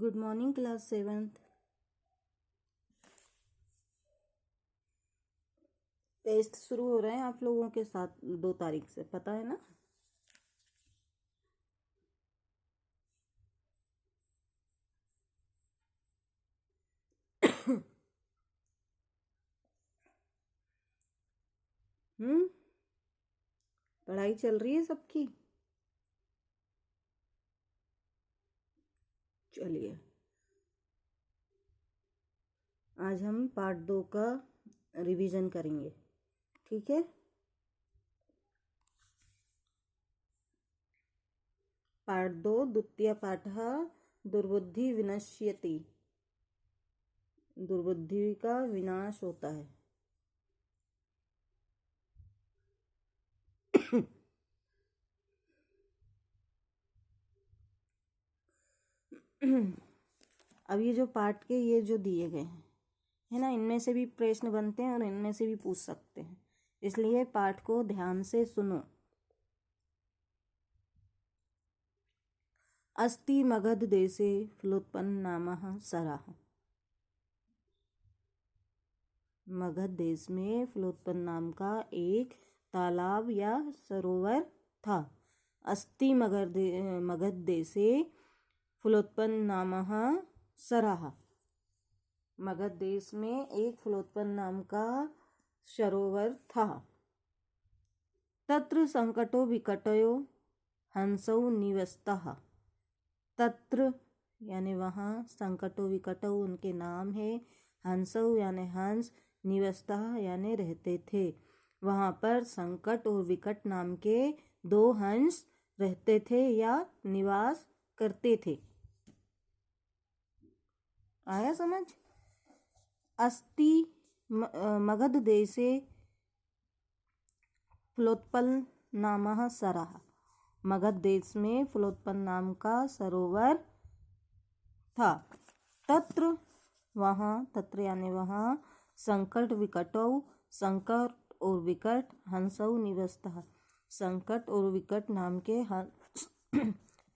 Good morning class 7th। Test शुरू हो रहे हैं आप लोगों के साथ 2 तारीख से, पता है ना। पढ़ाई चल रही है सबकी। चलिए, आज हम पार्ट 2 का रिवीजन करेंगे, ठीक है। पार्ट 2 द्वितीय पाठः दुर्बुद्धि विनश्यति। दुर्बुद्धि का विनाश होता है। अब ये जो पाठ के ये जो दिए गए हैं है ना, इनमें से भी प्रश्न बनते हैं और इनमें से भी पूछ सकते हैं, इसलिए पाठ को ध्यान से सुनो। अस्ति मगध देशे फलोत्पन्न नामः सराह। मगध देश में फलोत्पन्न नाम का एक तालाब या सरोवर था। अस्ति मगध देशे फलोत्पन्न नामः सराह। मगध देश में एक फलोत्पन्न नाम का सरोवर था। तत्र संकटो विकटयो हंसौ निवस्तः। तत्र यानी वहाँ, संकटो विकटो उनके नाम है, हंसौ यानी हंस, निवस्तः यानी रहते थे। वहाँ पर संकट और विकट नाम के 2 हंस रहते थे या निवास करते थे। आया समझ। अस्ति मगध देशे फलोत्पन्न नामः सराह। मगध देश में फलोत्पन्न नाम का सरोवर था। तत्र वहाँ, तत्र यानी वहाँ, संकट विकटौ, संकट और विकट, हंसौ निवस्तः, संकट और विकट नाम के हंस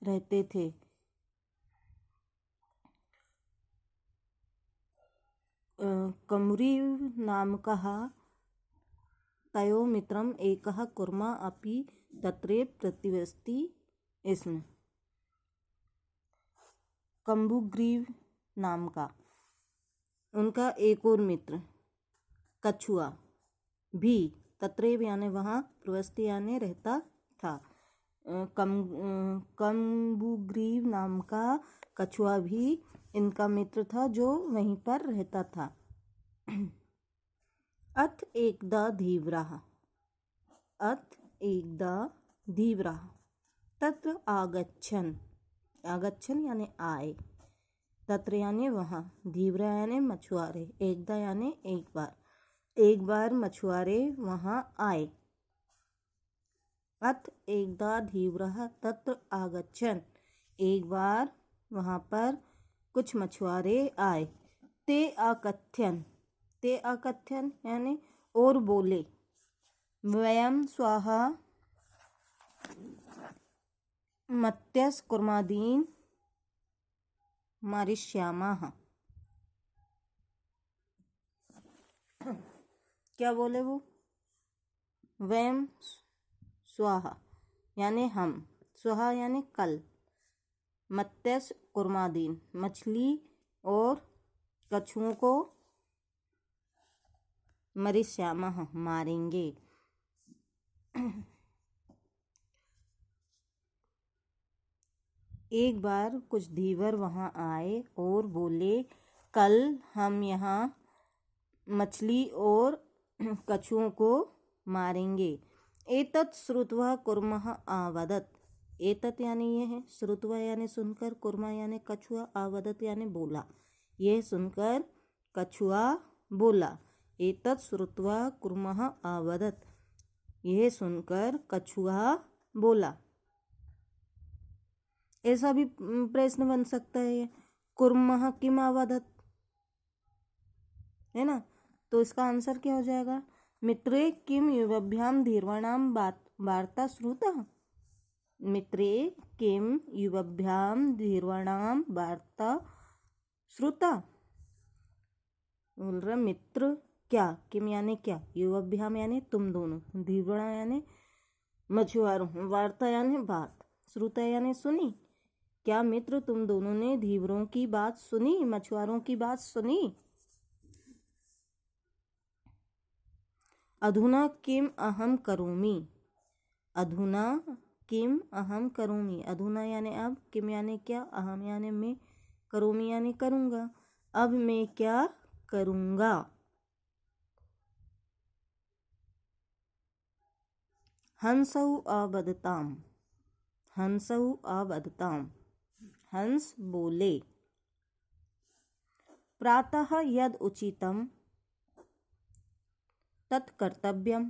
रहते थे। कमुरी नाम कहा तयो मित्रम एकः कुर्मा अपि तत्रे प्रतिवस्ति स्म। कम्बुग्रीव नाम का उनका एक और मित्र कछुआ भी, तत्रेव यानी वहाँ, प्रवस्ति यानी रहता था। कम्बुग्रीव नाम का कछुआ भी इनका मित्र था जो वहीं पर रहता था। अथ एकदा धीवराः। अथ एकदा धीवराः तत्र आगच्छन्। आगच्छन् यानी आए, तत्र यानी वहाँ, धीवरा यानी मछुआरे, एकदा यानी एक बार, एक बार मछुआरे वहाँ आए। अथ एकदा धीवराः तत्र आगच्छन्, एक बार वहाँ पर कुछ मछुआरे आए। ते अकथ्यन्, ते अकथ्यन् यानी और बोले, वयं स्वाहा मत्स्यस् कुर्मादीन् मारिष्यामः। क्या बोले वो? वयं स्वाहा यानी हम, स्वाहा यानी कल, मत्स्य कुर्मादीन मछली और कछुओं को, मरिष्यामः मारेंगे। एक बार कुछ धीवर वहाँ आए और बोले, कल हम यहाँ मछली और कछुओं को मारेंगे। एतत् श्रुत्वा कुर्मः आवदत्। एतत् यानी यह है, श्रुत्वा यानी सुनकर, कुर्मा यानी कछुआ, आवदत यानी बोला, यह सुनकर कछुआ बोला। एतत् श्रुत्वा कुर्मः आवदत्, यह सुनकर कछुआ बोला। ऐसा भी प्रश्न बन सकता है, कुर्मः किम आवदत्, है ना। तो इसका आंसर क्या हो जाएगा? मित्रे किम युवाभ्याम धीर्वाणाम वार्ता श्रुता। मित्रे किम युवभ्याम धीर्वाणाम वार्ता श्रुता। बोल रहा मित्र क्या, किम यानी क्या, युवभ्याम यानी तुम दोनों, धीर्वाणा यानी मछुआरों, वार्ता यानी बात, श्रुता यानी सुनी। क्या मित्र तुम दोनों ने धीवरों की बात सुनी, मछुआरों की बात सुनी। अधुना किम अहम करोमि, अधुना किम अहम करोमि, अधुना यानी अब, किम यानी क्या, अहम यानी मैं, करोमि यानी करूँगा, अब मैं क्या करूँगा। हंसौ अवदताम, हंसौ अवदताम, हंस बोले। प्रातः यद उचितम तत्कर्तव्यम,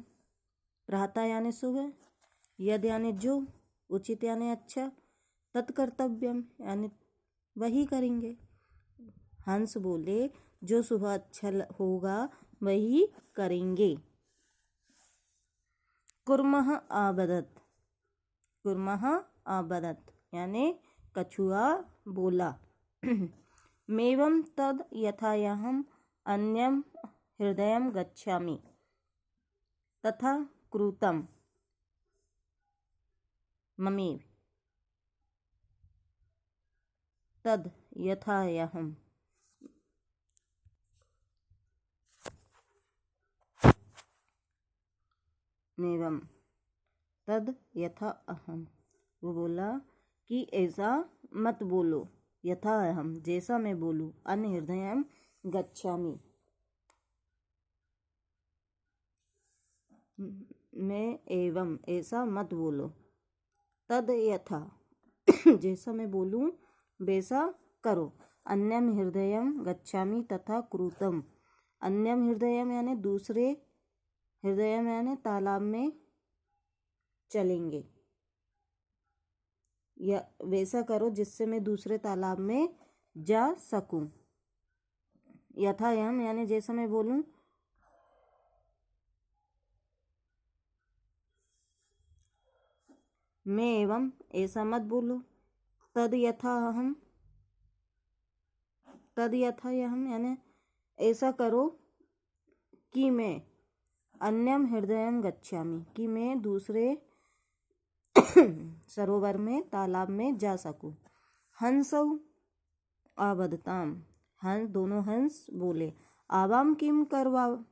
प्रातः यानी सुबह, यद यानी जो, उचित यानी अच्छा, तत्कर्तव्यम यानी वही करेंगे। हंस बोले जो सुबह अच्छा होगा वही करेंगे। कुर्मः आबदत, कुर्मः आबदत यानी कछुआ बोला। मेवं तद यथायहम अन्यम हृदयम गच्छामि तथा क्रूतम ममेव तद यथायहम, मेवम तद यथा अहम, वो बोला कि ऐसा मत बोलो, यथा अहम जैसा मैं बोलूँ, अन्य हृदयम गच्छामि मैं एवं ऐसा मत बोलो, तद यथा जैसा मैं बोलूँ वैसा करो, अन्यम हृदयम गच्छामि तथा क्रूतम, अन्यम हृदयम यानी दूसरे, हृदयम यानी तालाब में चलेंगे, या वैसा करो जिससे मैं दूसरे तालाब में जा सकूं। यथायम यानी जैसा मैं बोलूं, मैं एवं ऐसा मत बोलो, तद यथा हम, तद यथा हम यानी ऐसा करो कि मैं, अन्यम हृदयम गच्छामि कि मैं दूसरे सरोवर में, तालाब में जा सकूं। हंसौ आबदताम, हंस दोनों हंस बोले। आवाम किम करवाव,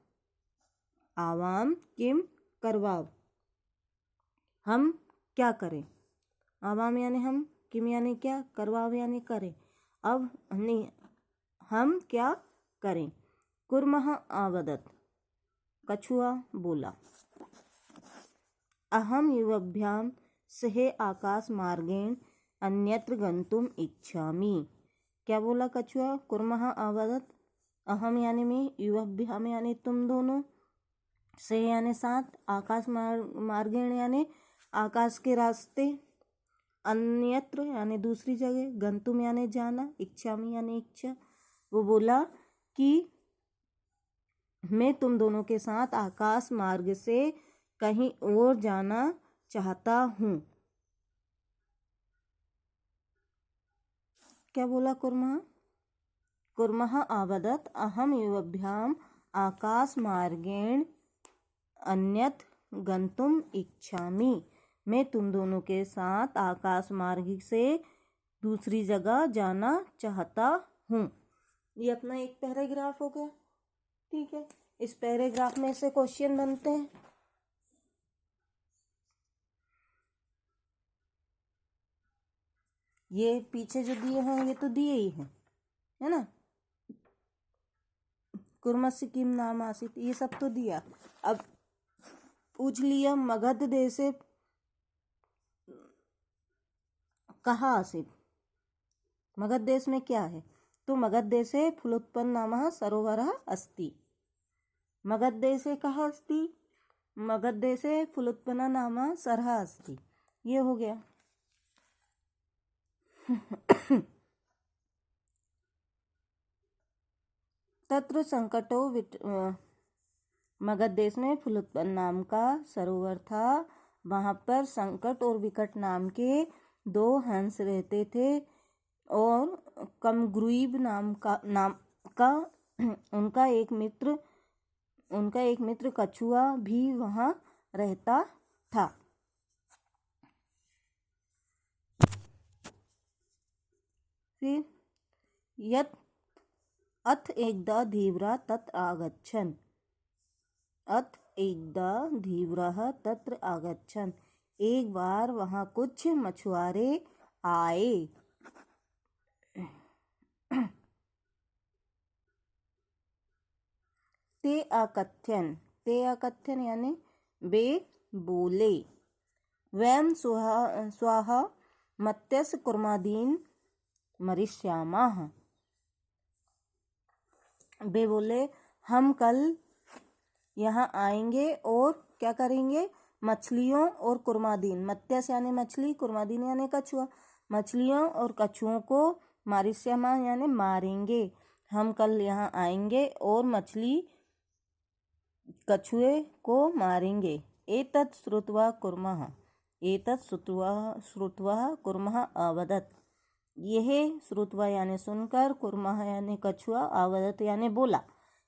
आवाम किम करवाव हम क्या करें, आवाम यानी हम, किम यानी क्या, करवाव यानी करें, अब नहीं हम क्या करें। कुर्मः आबदत, कछुआ बोला। अहम युवभ्याम सह आकाश मार्गेण अन्यत्र गंतुम इच्छामि। क्या बोला कछुआ, कुर्मः आबदत, अहम यानी मैं, युवभ्याम यानी तुम दोनों, से यानी साथ, आकाश मार्गेण यानी आकाश के रास्ते, अन्यत्र यानी दूसरी जगह, गंतुम यानी जाना, इच्छामि यानी इच्छा। वो बोला कि मैं तुम दोनों के साथ आकाश मार्ग से कहीं और जाना चाहता हूँ। क्या बोला कुर्मः, कुर्मः आबदत अहम युवभ्याम आकाश मार्गेण अन्यत्र गंतुम इच्छामि, मैं तुम दोनों के साथ आकाश मार्ग से दूसरी जगह जाना चाहता हूँ। ये अपना एक पैराग्राफ हो गया, ठीक है। इस पैराग्राफ में से क्वेश्चन बनते हैं। ये पीछे जो दिए हैं ये तो दिए ही हैं, है ना। कुर्मस्य किम नाम आसित, ये सब तो दिया। अब पूछ लिया मगध देश से कहाँ आसित, मगध देश में क्या है, तो मगध देशे फलोत्पन्न नामः सरोवरः अस्ति। मगध देशे कहाँ अस्ति, मगध देशे फलोत्पन्न नामः सरः अस्ति। ये हो गया। तत्र संकटो मगध देश में फलोत्पन्न नाम का सरोवर था, वहाँ पर संकट और विकट नाम के 2 हंस रहते थे और कमग्रीब नाम का उनका एक मित्र कछुआ भी वहाँ रहता था। फिर यत अथ एकदा धीवरा तत्र आगच्छन्। अथ एकदा धीवरः तत्र आगच्छन्। एक बार वहाँ कुछ मछुआरे आए। ते अकथ्यन यानी वे बोले, वयं स्वाहा मत्स्य कुर्मादीन मरिष्यामः। वे बोले हम कल यहाँ आएंगे और क्या करेंगे, मछलियों और कुर्मादीन, मत्स्य यानी मछली, कुर्मादीन यानी कछुआ, मछलियों और कछुओं को मारिष्यामा यानी मारेंगे। हम कल यहाँ आएंगे और मछली कछुए को मारेंगे। एतत् श्रुत्वा कुर्मः अवदत्। यह श्रुत्वा यानी सुनकर, कुर्मः यानी कछुआ, अवदत् यानी बोला,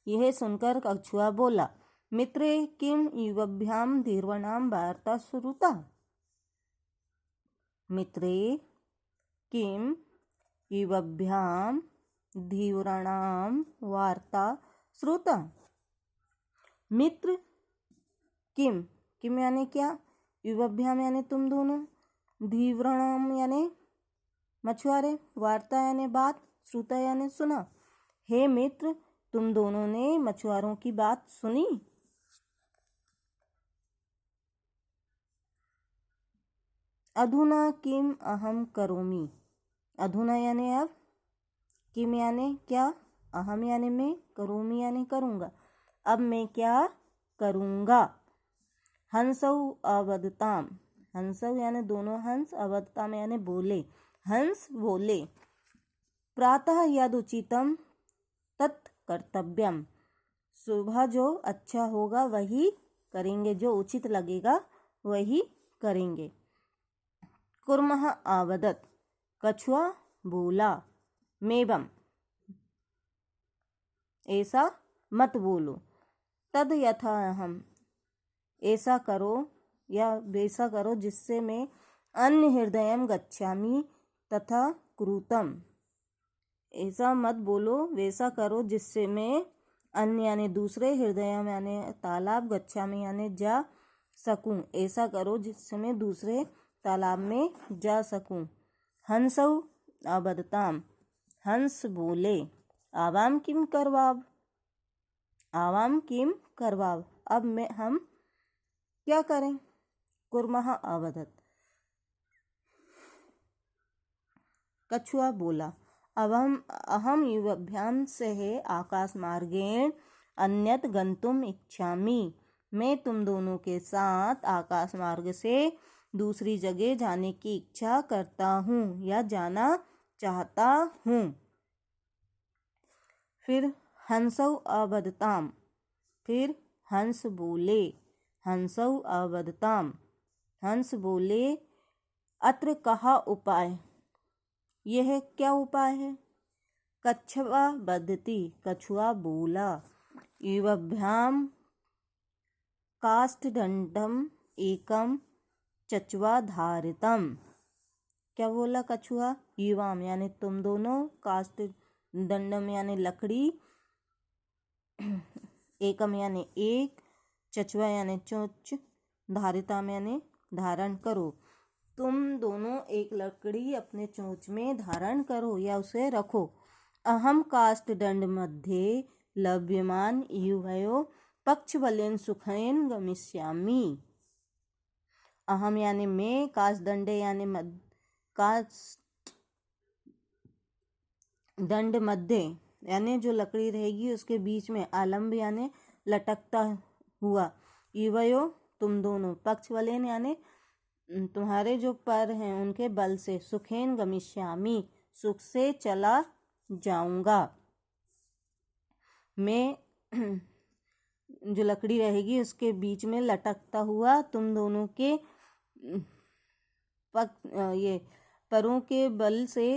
यह सुनकर कछुआ बोला, मित्रे किम युवभ्याम धीर्वणाम वार्ता श्रुता। मित्रे किम युवभ्याम धीर्वणाम वार्ता श्रुता। मित्र किम यानी क्या, युवभ्याम यानी तुम दोनों, धीव्रणाम यानी मछुआरे, वार्ता यानी बात, श्रुता यानी सुना। हे मित्र, तुम दोनों ने मछुआरों की बात सुनी। अधुना किम अहम करोमि। अधुना यानी अब, किम यानी क्या, अहम यानी मैं, करोमि यानी करूँगा, अब मैं क्या करूँगा। हंसौ अवदताम, हंसौ यानी दोनों हंस, अवदताम यानी बोले, हंस बोले, प्रातः यदुचितम तत् कर्तव्यम। सुबह जो अच्छा होगा वही करेंगे, जो उचित लगेगा वही करेंगे। कुर्मः अवदत्, कछुआ बोला, मेवम ऐसा मत बोलो, तद यथा हम ऐसा करो या वैसा करो जिससे मैं अन्य हृदयम गच्छामि तथा क्रूतम। ऐसा मत बोलो, वैसा करो जिससे मैं अन्य यानी दूसरे, हृदयम यानी तालाब, गच्छामि यानी जा सकूं, ऐसा करो जिससे मैं दूसरे तालाब में जा सकूं। हंसौ अवदताम, हंस बोले, आवाम किम करवाव, आवाम किम करवाव, अब हम क्या करें। कुर्मः अवदत्, कछुआ बोला, अहम युवभ्याम सह आकाशमार्गेण अन्यत गंतुम इच्छामि। मैं तुम दोनों के साथ आकाश मार्ग से दूसरी जगह जाने की इच्छा करता हूँ या जाना चाहता हूँ। फिर हंसौ अवदताम, फिर हंस बोले, हंसौ अवदताम, हंस बोले, अत्र कहा उपाय, यह क्या उपाय है। कच्छवा बदती, कछुआ बोला, युवभ्याम काष्ठदंडम एकम चचवा धारितम। क्या बोला कछुआ, युवाम यानी तुम दोनों, काष्ठदंडम यानी लकड़ी, एकम यानी एक, चचवा यानी चोंच, धारिताम यानी धारण करो। तुम दोनों एक लकड़ी अपने चोंच में धारण करो या उसे रखो। अहम काष्ठदंड मध्ये लभ्यमान युवयो पक्षबलेन सुखेन गमिष्यामि। अहम यानी मैं, काष्ठदंडे यानी काष्ठदंड मध्य यानी जो लकड़ी रहेगी उसके बीच में, आलम्ब यानी लटकता हुआ, युवयो तुम दोनों, पक्षबलेन यानी तुम्हारे जो पर हैं उनके बल से, सुखेन गमिष्यामि सुख से चला जाऊंगा। मैं जो लकड़ी रहेगी उसके बीच में लटकता हुआ तुम दोनों के ये परों के बल से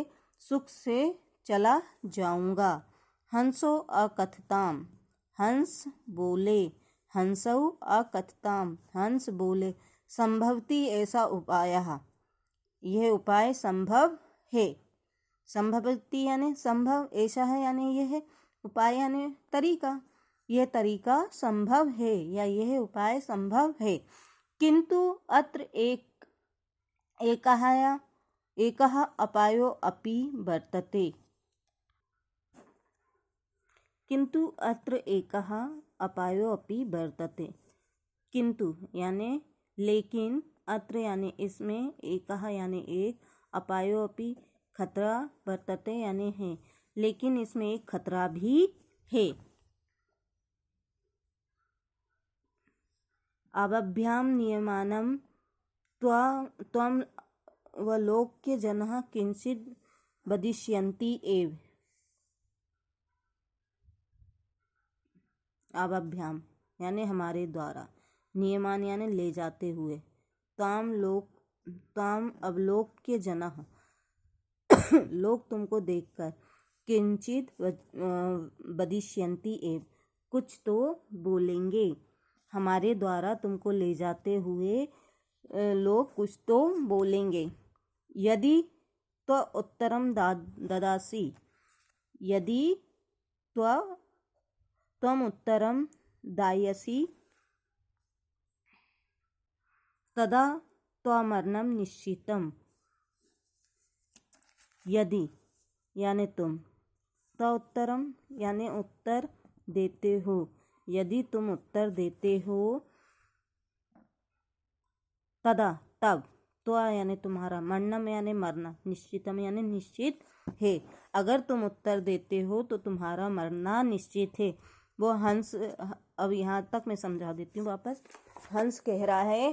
सुख से चला जाऊंगा। हंसो अकथताम, हंस बोले। हंसौ अकथताम, हंस बोले। संभवती ऐसा उपायः, यह उपाय संभव है। संभवती यानी संभव, ऐसा है यानी यह है, उपाय यानी तरीका, यह तरीका संभव है या यह उपाय संभव है। किंतु अत्र एकः अपायो अपि वर्तते। किंतु अत्र एकः अपायो अपि वर्तते। किंतु यानी लेकिन, अत्र यानी इसमें, एकः यानी एक, अपायो अपि खतरा, वर्तते यानी है, लेकिन इसमें एक खतरा भी है। आवभ्याम नियमानं त्वं वलोक्य जनः किंचित् वदिष्यन्ति एव। आवभ्याम यानी हमारे द्वारा, नियमान यानी ले जाते हुए, ताम अवलोक्य जनः लोग तुमको देखकर, किंचित वदिष्यन्ति एव कुछ तो बोलेंगे, हमारे द्वारा तुमको ले जाते हुए लोग कुछ तो बोलेंगे। यदि त्व उत्तरम ददासि, यदि त्वम उत्तरम दास्यसि, तदा त्वमरणं निश्चितम्। यदि यानी तुम, तो उत्तरम यानी उत्तर देते हो, यदि तुम उत्तर देते हो, तदा तब, तो यानी तुम्हारा, मरणम यानी मरना, निश्चितम यानी निश्चित है, अगर तुम उत्तर देते हो तो तुम्हारा मरना निश्चित है। वो हंस, अब यहाँ तक मैं समझा देती हूँ वापस। हंस कह रहा है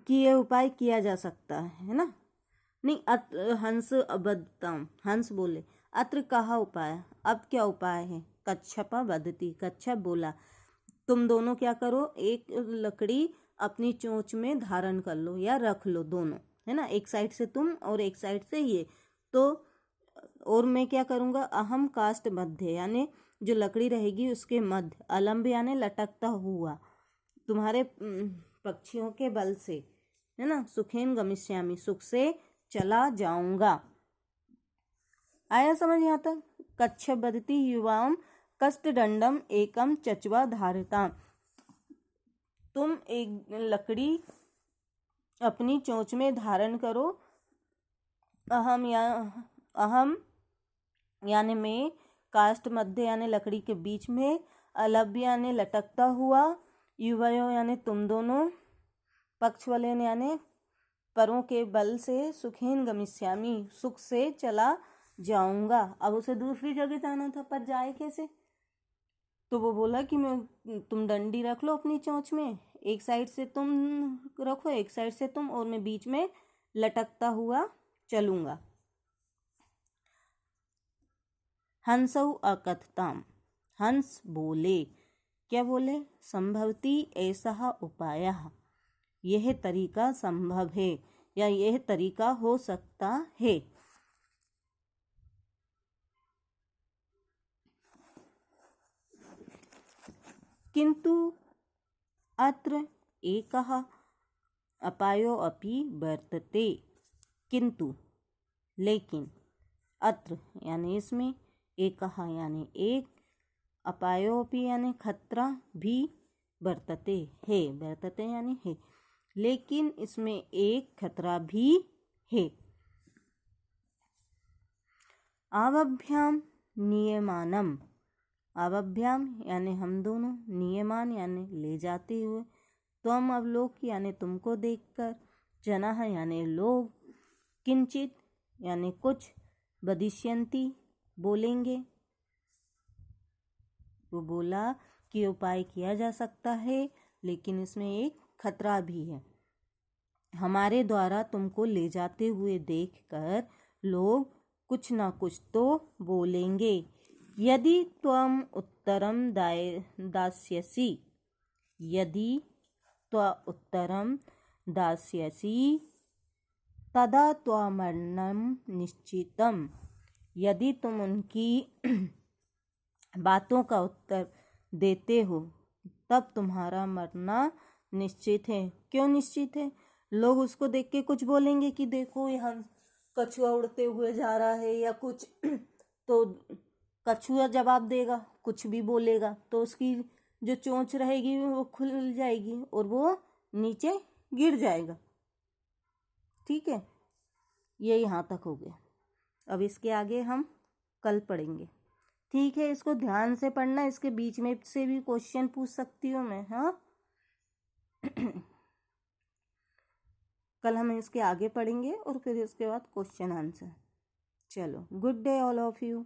कि यह उपाय किया जा सकता है ना, नहीं, हंस अबद्धताम, हंस बोले, अत्र कहा उपाय, अब क्या उपाय है। कच्छपा वदति, कच्छप बोला, तुम दोनों क्या करो, एक लकड़ी अपनी चोंच में धारण कर लो या रख लो, दोनों, है ना, एक साइड से तुम और एक साइड से ये, तो और मैं क्या करूँगा, अहम काष्ठ मध्य यानी जो लकड़ी रहेगी उसके मध्य, अलम्ब यानी लटकता हुआ, तुम्हारे पक्षियों के बल से, है ना, सुखेन गमिष्यामि, सुख से चला जाऊंगा। आया समझ यहाँ तक। कच्छप वदति युवाम कष्टदंडम एकम चचवा धारिताम, तुम एक लकड़ी अपनी चोंच में धारण करो, अहम यानी मैं, काष्ठ मध्य यानी लकड़ी के बीच में, अलभ्य यानी लटकता हुआ, युवयो यानी तुम दोनों, पक्ष वाले यानी परों के बल से, सुखेन गमिष्यामि, सुख से चला जाऊंगा। अब उसे दूसरी जगह जाना था, पर जाए कैसे, तो वो बोला कि तुम डंडी रख लो अपनी चोंच में, एक साइड से तुम रखो, एक साइड से तुम, और मैं बीच में लटकता हुआ चलूंगा। हंसौ अकथताम, हंस बोले, क्या बोले, संभवती ऐसा उपाय, यह तरीका संभव है या यह तरीका हो सकता है। किंतु अत्र एकः अपायो अपि वर्तते। किंतु लेकिन, अत्र यानी इसमें, एकः यानी एक, अपायो अपि यानी खतरा भी, वर्तते है, वर्तते यानी है, लेकिन इसमें एक खतरा भी है। आवभ्याम नियमानम, आवभ्याम यानी हम दोनों, नियमान यानी ले जाते हुए, त्वम अवलोक यानी तुमको देखकर, जनः यानी लोग, किंचित यानी कुछ, वदिष्यन्ति बोलेंगे, वो बोला कि उपाय किया जा सकता है, लेकिन इसमें एक खतरा भी है, हमारे द्वारा तुमको ले जाते हुए देखकर लोग कुछ ना कुछ तो बोलेंगे। यदि त्वम उत्तरम दास्यसि, यदि त्वा उत्तरम दास्यसि तदा त्वमरणं निश्चितम। यदि तुम उनकी बातों का उत्तर देते हो तब तुम्हारा मरना निश्चित है। क्यों निश्चित है? लोग उसको देख के कुछ बोलेंगे कि देखो यहाँ कछुआ उड़ते हुए जा रहा है या कुछ, तो कछुआ जवाब देगा, कुछ भी बोलेगा, तो उसकी जो चोंच रहेगी वो खुल जाएगी और वो नीचे गिर जाएगा। ठीक है, ये यहाँ तक हो गया। अब इसके आगे हम कल पढ़ेंगे। ठीक है, इसको ध्यान से पढ़ना, इसके बीच में से भी क्वेश्चन पूछ सकती हूँ मैं। हाँ कल हम इसके आगे पढ़ेंगे और फिर इसके बाद क्वेश्चन आंसर। चलो, good day all of you.